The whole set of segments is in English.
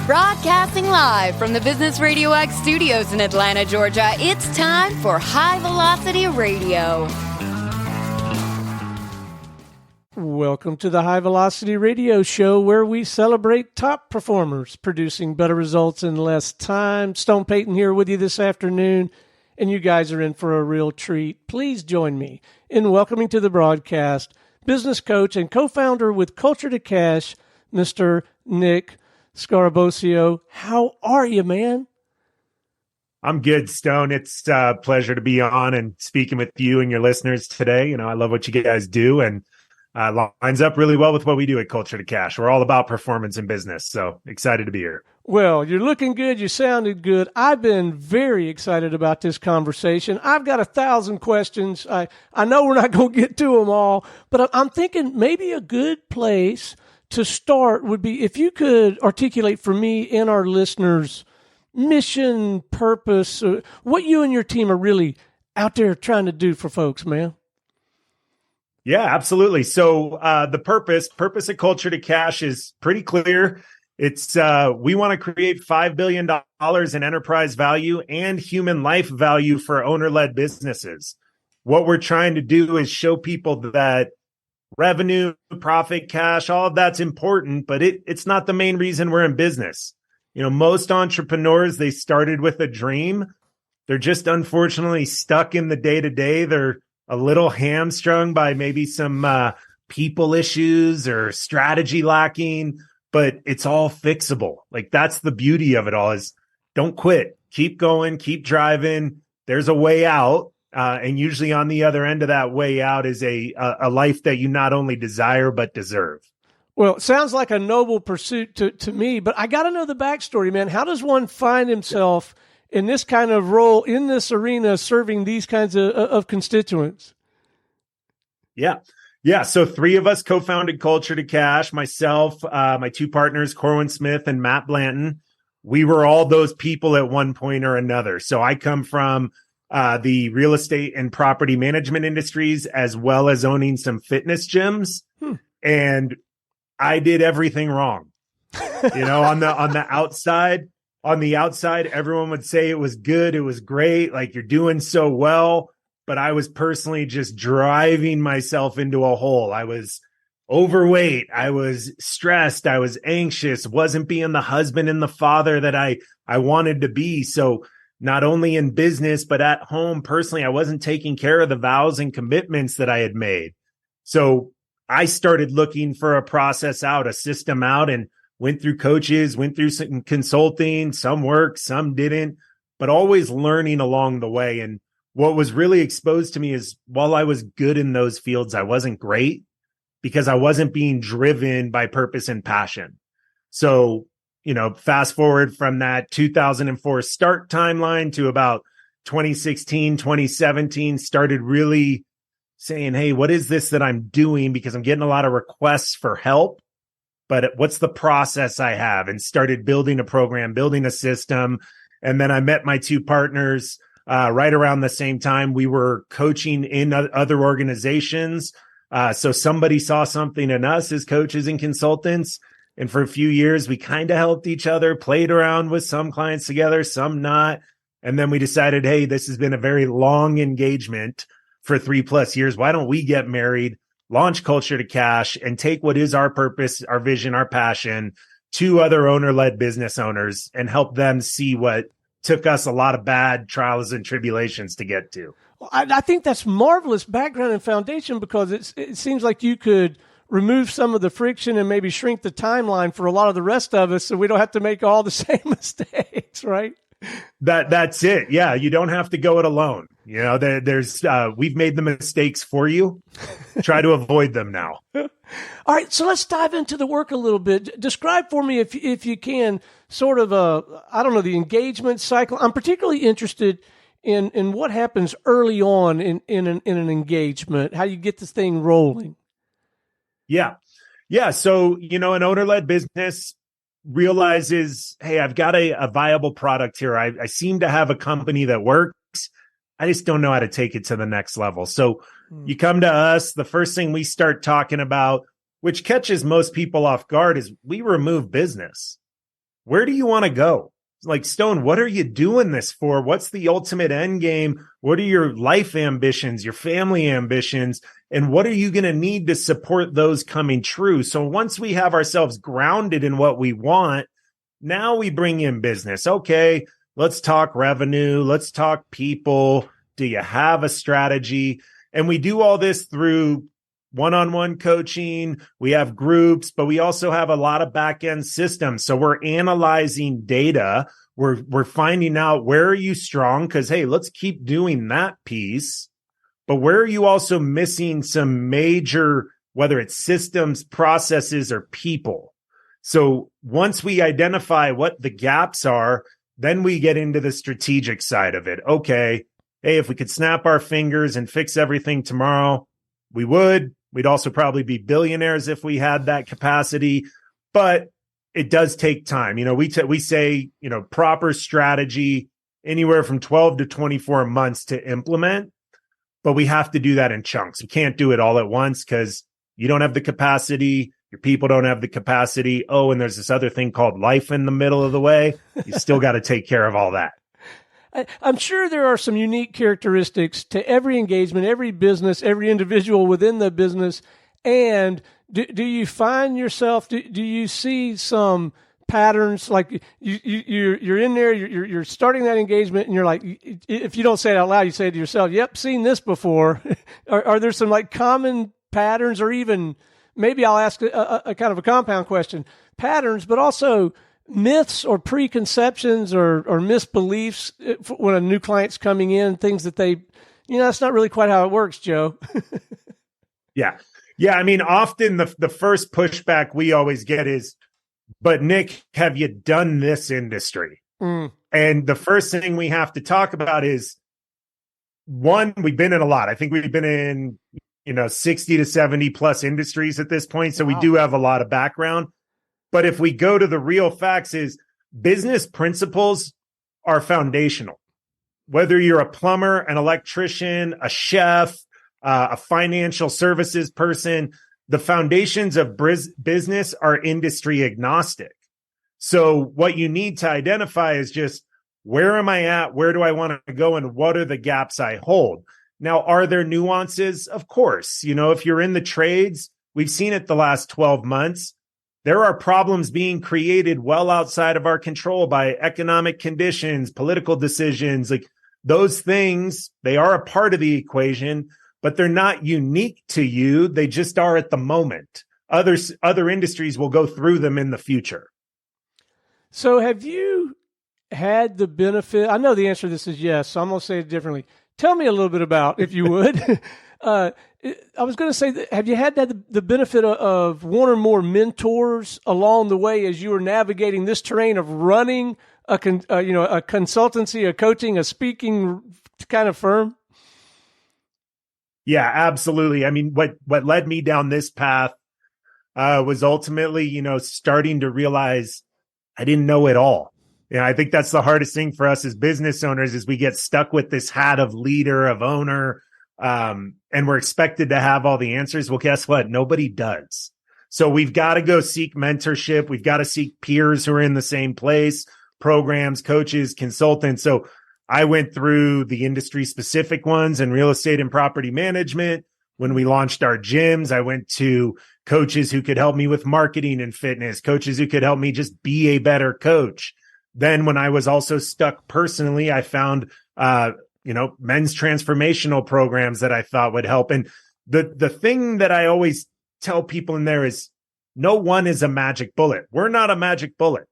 Broadcasting live from the Business RadioX studios in Atlanta, Georgia, it's time for High Velocity Radio. Welcome to the High Velocity Radio Show, where we celebrate top performers producing better results in less time. Stone Payton here with you this afternoon, and you guys are in for a real treat. Please join me in welcoming to the broadcast business coach and co-founder with Culture to Cash, Mr. Nick Scarabosio. How are you, man? I'm good, Stone. It's a pleasure to be on and speaking with you and your listeners today. You know, I love what you guys do, and lines up really well with what we do at Culture to Cash. We're all about performance in business, so excited to be here. Well, you're looking good. You sounded good. I've been very excited about this conversation. I've got 1,000 questions. I know we're not going to get to them all, but I'm thinking maybe a good place to start would be if you could articulate for me and our listeners mission, purpose, what you and your team are really out there trying to do for folks, man. Yeah, absolutely. So the purpose at Culture to Cash is pretty clear. It's we want to create $5 billion in enterprise value and human life value for owner-led businesses. What we're trying to do is show people that revenue, profit, cash, all of that's important, but it's not the main reason we're in business. You know, most entrepreneurs, they started with a dream. They're just unfortunately stuck in the day-to-day. They're a little hamstrung by maybe some people issues or strategy lacking, but it's all fixable. Like, that's the beauty of it all, is don't quit. Keep going, keep driving. There's a way out. And usually on the other end of that way out is a life that you not only desire, but deserve. Well, it sounds like a noble pursuit to me, but I got to know the backstory, man. How does one find himself in this kind of role, in this arena, serving these kinds of constituents? Yeah. So 3 of us co-founded Culture to Cash, myself, my 2 partners, Corwin Smith and Matt Blanton. We were all those people at one point or another. So I come from the real estate and property management industries, as well as owning some fitness gyms. And I did everything wrong. You know, on the outside, everyone would say it was good. It was great. Like, you're doing so well. But I was personally just driving myself into a hole. I was overweight. I was stressed. I was anxious, wasn't being the husband and the father that I wanted to be. So not only in business, but at home personally, I wasn't taking care of the vows and commitments that I had made. So I started looking for a process out, a system out, and went through coaches, went through some consulting, some worked, some didn't, but always learning along the way. And what was really exposed to me is, while I was good in those fields, I wasn't great because I wasn't being driven by purpose and passion. So, you know, fast forward from that 2004 start timeline to about 2016, 2017, started really saying, hey, what is this that I'm doing? Because I'm getting a lot of requests for help, but what's the process I have? And started building a program, building a system. And then I met my 2 partners right around the same time. We were coaching in other organizations. So somebody saw something in us as coaches and consultants. And for a few years, we kind of helped each other, played around with some clients together, some not. And then we decided, hey, this has been a very long engagement for 3+ years. Why don't we get married, launch Culture to Cash, and take what is our purpose, our vision, our passion to other owner-led business owners and help them see what took us a lot of bad trials and tribulations to get to. Well, I think that's marvelous background and foundation, because it seems like you could remove some of the friction and maybe shrink the timeline for a lot of the rest of us, so we don't have to make all the same mistakes, right? That's it. Yeah, you don't have to go it alone. You know, there's we've made the mistakes for you. Try to avoid them now. All right, so let's dive into the work a little bit. Describe for me, if you can, sort of the engagement cycle. I'm particularly interested in what happens early on in an engagement, how you get this thing rolling. Yeah. So, you know, an owner-led business realizes, hey, I've got a viable product here. I seem to have a company that works. I just don't know how to take it to the next level. So you come to us, the first thing we start talking about, which catches most people off guard, is we remove business. where do you want to go? Like, Stone, what are you doing this for? What's the ultimate end game? What are your life ambitions, your family ambitions? And what are you going to need to support those coming true? So once we have ourselves grounded in what we want, now we bring in business. Okay, let's talk revenue. Let's talk people. Do you have a strategy? And we do all this through one-on-one coaching. We have groups, but we also have a lot of back-end systems. So we're analyzing data. We're finding out, where are you strong? Because, hey, let's keep doing that piece. But where are you also missing some major, whether it's systems, processes, or people? So once we identify what the gaps are, then we get into the strategic side of it. Okay, hey, if we could snap our fingers and fix everything tomorrow, we would. We'd also probably be billionaires if we had that capacity, but it does take time. We say, proper strategy, anywhere from 12 to 24 months to implement, but we have to do that in chunks. We can't do it all at once because you don't have the capacity. Your people don't have the capacity. Oh, and there's this other thing called life in the middle of the way. You still got to take care of all that. I'm sure there are some unique characteristics to every engagement, every business, every individual within the business. And do you find yourself, do you see some patterns? Like you're in there, you're starting that engagement, and you're like, if you don't say it out loud, you say to yourself, yep, seen this before. Are there some like common patterns, or even maybe I'll ask a kind of a compound question, patterns, but also myths or preconceptions or misbeliefs when a new client's coming in, things that they, that's not really quite how it works, Joe. Yeah. I mean, often the first pushback we always get is, but Nick, have you done this industry? And the first thing we have to talk about is, one, we've been in a lot. I think we've been in, 60 to 70 plus industries at this point. So wow. We do have a lot of background. But if we go to the real facts, is business principles are foundational. Whether you're a plumber, an electrician, a chef, a financial services person, the foundations of business are industry agnostic. So what you need to identify is just, where am I at? Where do I want to go? And what are the gaps I hold? Now, are there nuances? Of course. If you're in the trades, we've seen it the last 12 months. There are problems being created well outside of our control by economic conditions, political decisions. Like, those things, they are a part of the equation, but they're not unique to you. They just are at the moment. Other industries will go through them in the future. So have you had the benefit? I know the answer to this is yes, so I'm going to say it differently. Tell me a little bit about, if you would. I was going to say, have you had the benefit of one or more mentors along the way as you were navigating this terrain of running a consultancy, a coaching, a speaking kind of firm? Yeah, absolutely. I mean, what led me down this path was ultimately, starting to realize I didn't know it all. I think that's the hardest thing for us as business owners, is we get stuck with this hat of leader, of owner, and we're expected to have all the answers. Well, guess what? Nobody does. So we've got to go seek mentorship. We've got to seek peers who are in the same place, programs, coaches, consultants. So I went through the industry specific ones in real estate and property management. When we launched our gyms, I went to coaches who could help me with marketing and fitness, coaches who could help me just be a better coach. Then when I was also stuck personally, I found, men's transformational programs that I thought would help. And the thing that I always tell people in there is, no one is a magic bullet. We're not a magic bullet.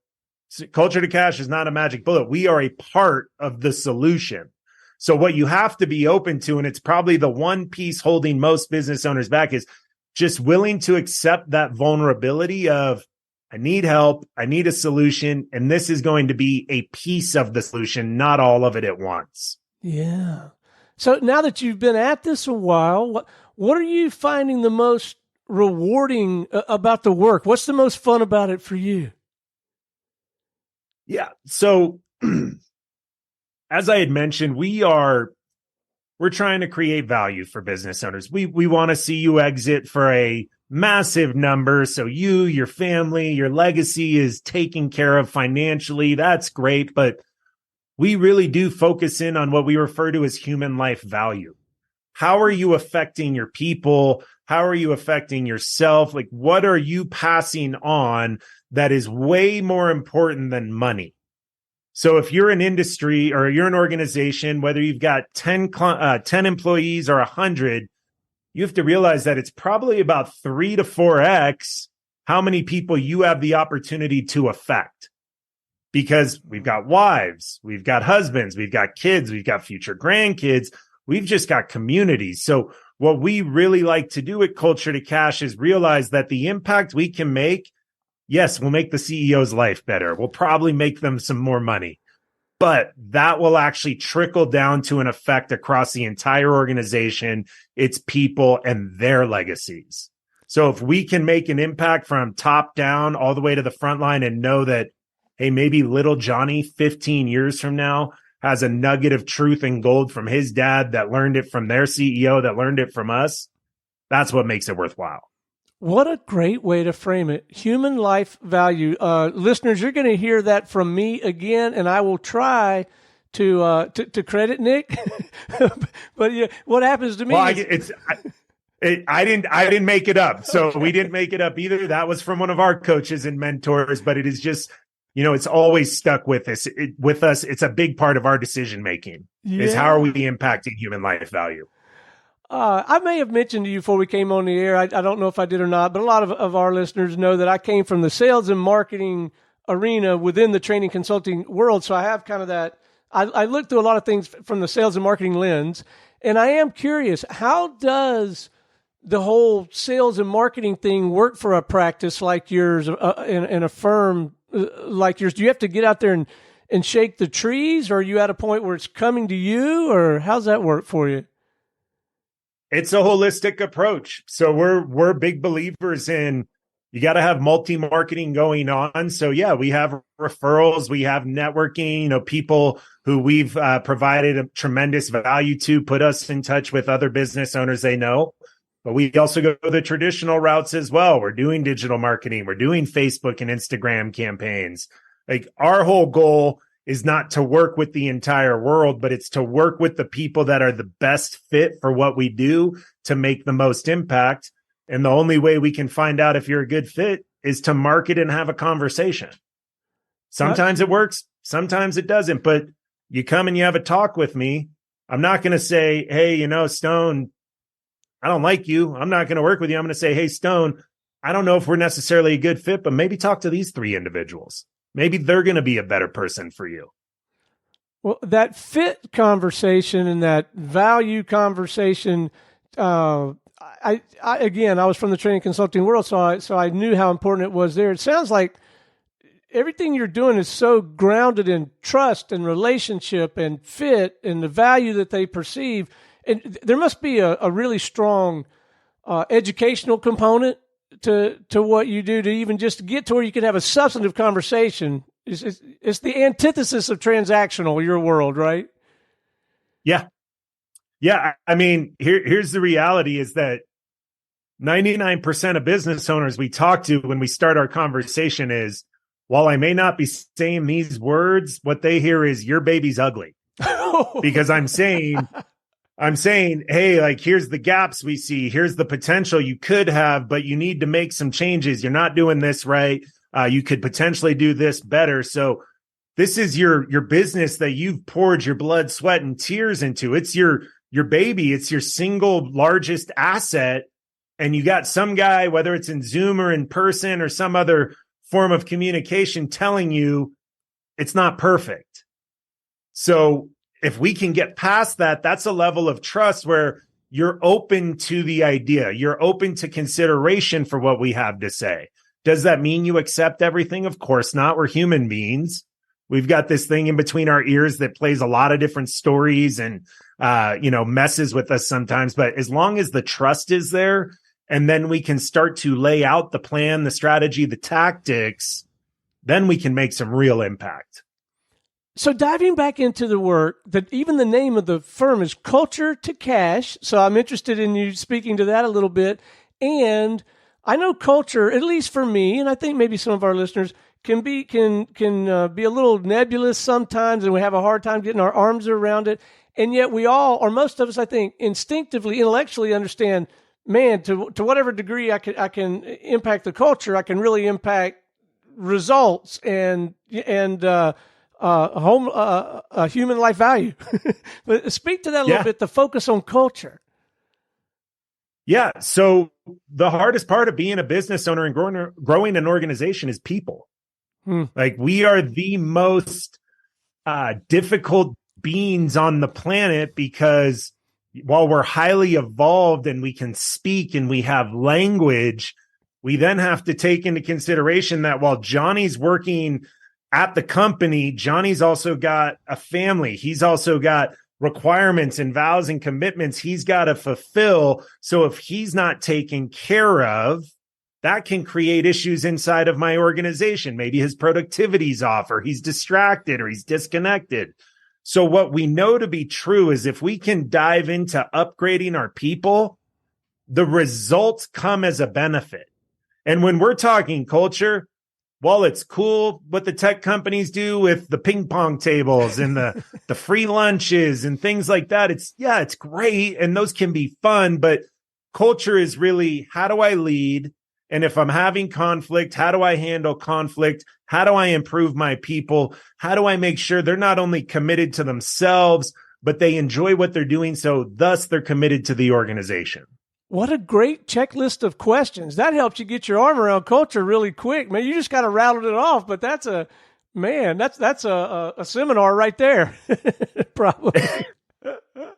Culture to Cash is not a magic bullet. We are a part of the solution. So what you have to be open to, and it's probably the one piece holding most business owners back, is just willing to accept that vulnerability of, I need help, I need a solution, and this is going to be a piece of the solution, not all of it at once. Yeah. So now that you've been at this a while, what are you finding the most rewarding about the work? What's the most fun about it for you? Yeah. So as I had mentioned, we're trying to create value for business owners. We want to see you exit for a massive number. So you, your family, your legacy is taken care of financially. That's great. But we really do focus in on what we refer to as human life value. How are you affecting your people? How are you affecting yourself? Like, what are you passing on that is way more important than money? So if you're an industry or you're an organization, whether you've got 10 employees or 100, you have to realize that it's probably about 3 to 4x how many people you have the opportunity to affect. Because we've got wives, we've got husbands, we've got kids, we've got future grandkids, we've just got communities. So what we really like to do at Culture to Cash is realize that the impact we can make, yes, we'll make the CEO's life better. We'll probably make them some more money, but that will actually trickle down to an effect across the entire organization, its people, and their legacies. So if we can make an impact from top down all the way to the front line and know that, hey, maybe little Johnny 15 years from now has a nugget of truth and gold from his dad that learned it from their CEO, that learned it from us, that's what makes it worthwhile. What a great way to frame it. Human life value. Listeners, you're going to hear that from me again, and I will try to credit Nick. But yeah, what happens to me? Well, I didn't make it up. So okay. We didn't make it up either. That was from one of our coaches and mentors, but it is just, it's always stuck with us. It's a big part of our decision making. Yeah. Is how are we impacting human life value? I may have mentioned to you before we came on the air, I don't know if I did or not, but a lot of our listeners know that I came from the sales and marketing arena within the training consulting world. So I have kind of that, I look through a lot of things from the sales and marketing lens, and I am curious, how does the whole sales and marketing thing work for a practice like yours, in a firm like yours? Do you have to get out there and shake the trees, or are you at a point where it's coming to you, or how's that work for you? It's a holistic approach. So we're big believers in, you got to have multi-marketing going on. So yeah, we have referrals, we have networking, people who we've provided a tremendous value to, put us in touch with other business owners they know. But we also go the traditional routes as well. We're doing digital marketing. We're doing Facebook and Instagram campaigns. Like, our whole goal is not to work with the entire world, but it's to work with the people that are the best fit for what we do to make the most impact. And the only way we can find out if you're a good fit is to market and have a conversation. Sometimes it works, sometimes it doesn't, but you come and you have a talk with me. I'm not going to say, hey, Stone, I don't like you. I'm not going to work with you. I'm going to say, hey, Stone, I don't know if we're necessarily a good fit, but maybe talk to these 3 individuals. Maybe they're going to be a better person for you. Well, that fit conversation and that value conversation, I was from the training consulting world, so I knew how important it was there. It sounds like everything you're doing is so grounded in trust and relationship and fit and the value that they perceive. And there must be a really strong educational component to what you do to even just get to where you can have a substantive conversation. It's the antithesis of transactional, your world, right? Yeah. Yeah. I mean, here's the reality is that 99% of business owners we talk to when we start our conversation is, while I may not be saying these words, what they hear is, your baby's ugly. Because I'm saying, hey, like, here's the gaps we see. Here's the potential you could have, but you need to make some changes. You're not doing this right. You could potentially do this better. So this is your business that you've poured your blood, sweat, and tears into. It's your baby. It's your single largest asset. And you got some guy, whether it's in Zoom or in person or some other form of communication, telling you it's not perfect. So if we can get past that, that's a level of trust where you're open to the idea. You're open to consideration for what we have to say. Does that mean you accept everything? Of course not. We're human beings. We've got this thing in between our ears that plays a lot of different stories and, messes with us sometimes. But as long as the trust is there, and then we can start to lay out the plan, the strategy, the tactics, then we can make some real impact. So diving back into the work, that even the name of the firm is Culture to Cash. So I'm interested in you speaking to that a little bit. And I know culture, at least for me, and I think maybe some of our listeners, can be a little nebulous sometimes, and we have a hard time getting our arms around it. And yet we all, or most of us, I think, instinctively, intellectually understand, man, to whatever degree I can impact the culture, I can really impact results and human life value. But speak to that a little bit, the focus on culture. Yeah. So the hardest part of being a business owner and growing an organization is people. Like, we are the most difficult beings on the planet, because while we're highly evolved and we can speak and we have language, we then have to take into consideration that while Johnny's working at the company, Johnny's also got a family. He's also got requirements and vows and commitments he's got to fulfill. So if he's not taken care of, that can create issues inside of my organization. Maybe his productivity's off, or he's distracted, or he's disconnected. So what we know to be true is if we can dive into upgrading our people, the results come as a benefit. And when we're talking culture, while it's cool what the tech companies do with the ping pong tables and the free lunches and things like that, it's great. And those can be fun, but culture is really, how do I lead? And if I'm having conflict, how do I handle conflict? How do I improve my people? How do I make sure they're not only committed to themselves, but they enjoy what they're doing, so thus they're committed to the organization? What a great checklist of questions. That helps you get your arm around culture really quick. Man, you just kind of rattled it off, but that's a seminar right there. Probably. All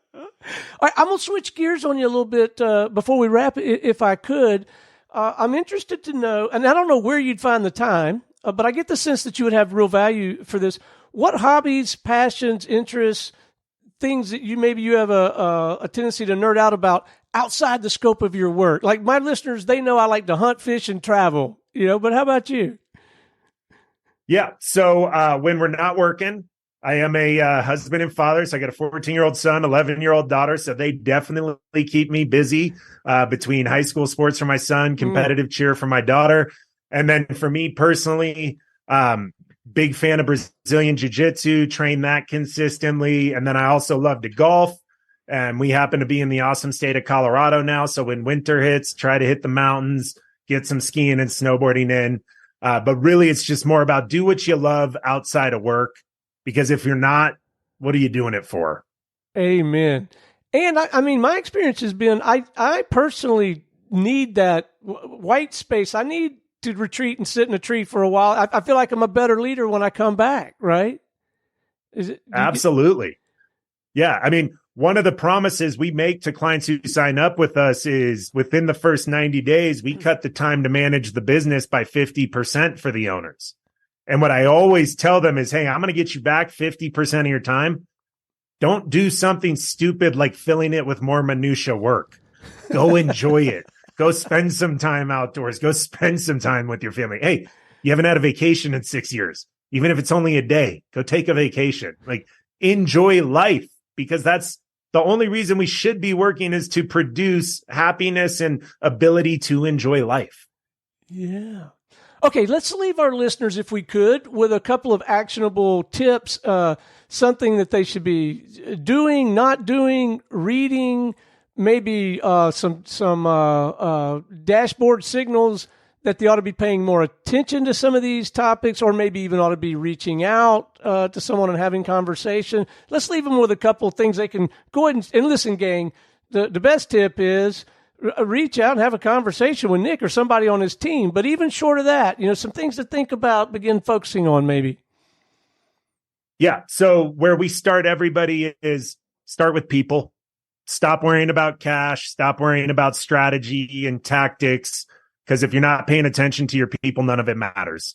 right, I'm going to switch gears on you a little bit before we wrap, if I could. I'm interested to know, and I don't know where you'd find the time, but I get the sense that you would have real value for this. What hobbies, passions, interests, things that you have a tendency to nerd out about outside the scope of your work? Like, my listeners, they know I like to hunt, fish, and travel, but how about you? Yeah. So when we're not working, I am a husband and father. So I got a 14-year-old son, 11-year-old daughter. So they definitely keep me busy between high school sports for my son, competitive cheer for my daughter. And then for me personally, big fan of Brazilian jiu-jitsu, train that consistently. And then I also love to golf. And we happen to be in the awesome state of Colorado now. So when winter hits, try to hit the mountains, get some skiing and snowboarding in. But really, it's just more about do what you love outside of work. Because if you're not, what are you doing it for? Amen. And I mean, my experience has been, I personally need that white space. I need to retreat and sit in a tree for a while. I feel like I'm a better leader when I come back, right? Absolutely. Yeah. I mean, one of the promises we make to clients who sign up with us is within the first 90 days, we cut the time to manage the business by 50% for the owners. And what I always tell them is, hey, I'm going to get you back 50% of your time. Don't do something stupid like filling it with more minutia work. Go enjoy it. Go spend some time outdoors. Go spend some time with your family. Hey, you haven't had a vacation in 6 years. Even if it's only a day, go take a vacation. Like, enjoy life, because that's the only reason we should be working, is to produce happiness and ability to enjoy life. Yeah. Okay, let's leave our listeners, if we could, with a couple of actionable tips, something that they should be doing, not doing, reading, maybe some dashboard signals that they ought to be paying more attention to some of these topics, or maybe even ought to be reaching out to someone and having conversation. Let's leave them with a couple of things they can go ahead and listen, gang. The best tip is reach out and have a conversation with Nick or somebody on his team. But even short of that, some things to think about, begin focusing on maybe. Yeah. So where we start everybody is start with people. Stop worrying about cash. Stop worrying about strategy and tactics. Because if you're not paying attention to your people, none of it matters.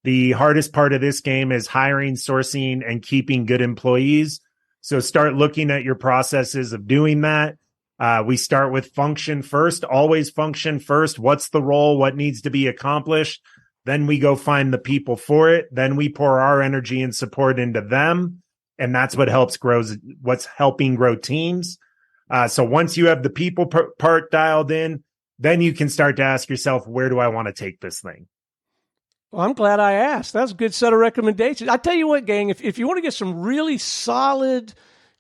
The hardest part of this game is hiring, sourcing, and keeping good employees. So start looking at your processes of doing that. We start with function first, always function first. What's the role? What needs to be accomplished? Then we go find the people for it. Then we pour our energy and support into them. And that's what's helping grow teams. So once you have the people part dialed in, then you can start to ask yourself, where do I want to take this thing? Well, I'm glad I asked. That's a good set of recommendations. I tell you what, gang, if you want to get some really solid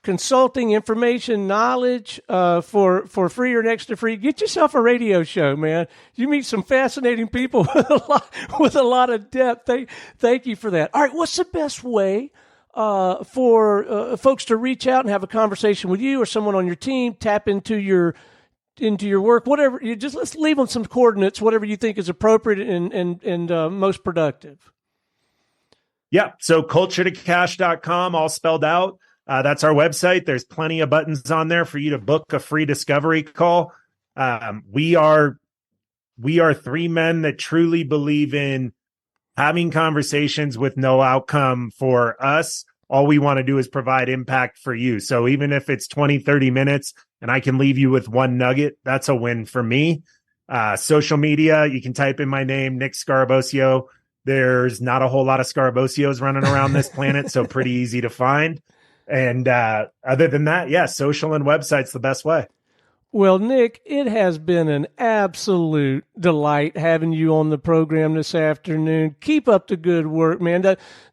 consulting information, knowledge for free or next to free, get yourself a radio show, man. You meet some fascinating people with a lot of depth. Thank you for that. All right, what's the best way for folks to reach out and have a conversation with you or someone on your team, tap into your work, whatever? Let's leave them some coordinates, whatever you think is appropriate and most productive. Yeah. So culturetocash.com, all spelled out. That's our website. There's plenty of buttons on there for you to book a free discovery call. We are three men that truly believe in having conversations with no outcome for us. All we want to do is provide impact for you. So even if it's 20, 30 minutes and I can leave you with one nugget, that's a win for me. Social media, you can type in my name, Nick Scarabosio. There's not a whole lot of Scarabosios running around this planet, so pretty easy to find. And other than that, yeah, social and website's the best way. Well, Nick, it has been an absolute delight having you on the program this afternoon. Keep up the good work, man.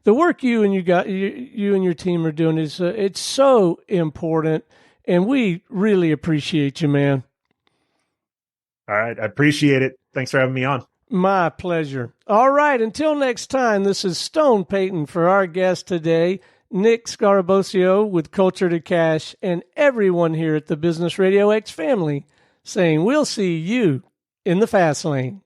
The work you and your team are doing is it's so important, and we really appreciate you, man. All right, I appreciate it. Thanks for having me on. My pleasure. All right, until next time, this is Stone Payton for our guest today, Nick Scarabosio with Culture to Cash, and everyone here at the Business RadioX family saying we'll see you in the fast lane.